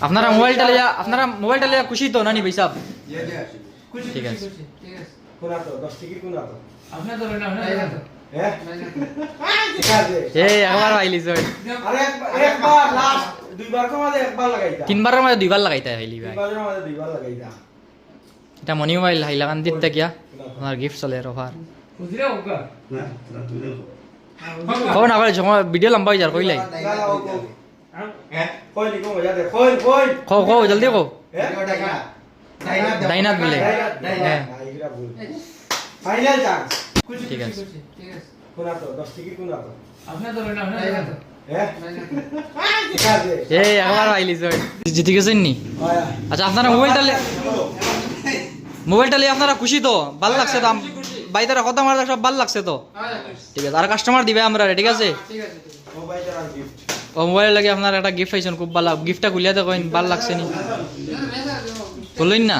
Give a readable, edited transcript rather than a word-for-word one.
আপনারা মোবাইলটা লিয়া খুশি তো নানি ভাই সাহেব? ঠিক আছে। একবার আইলি তিনবারের মাঝে দুইবার লাগাইতে আইলি ভাই। এটা মনি মোবাইল হাইলা কান দিতে কিয়া আপনার গিফট চলে অফার কো না ভাই ভিডিও লম্বা হয়ে যার কইলাই কো জলদি কো ডাইনাত মিলে ফাইনাল চান্স ঠিক আছে কোনা তো 10 টিকিট কোনা তো একবার আইলি জিতে গেছেন নি? আচ্ছা আপনারা মোবাইলটা লিয়ে আপনারা খুশি তো? ভাল লাগছে তো? বাইদারা কথা মারা সব ভাল লাগছে তো? ঠিক আছে। আর কাস্টমার দিবে আমরা, ঠিক আছে? ও মোবাইল লাগে আপনার একটা গিফট পাইছেন, খুব ভালো। গিফটটা খুলিয়া দেখেন ভাল লাগছে নি? বললেন না?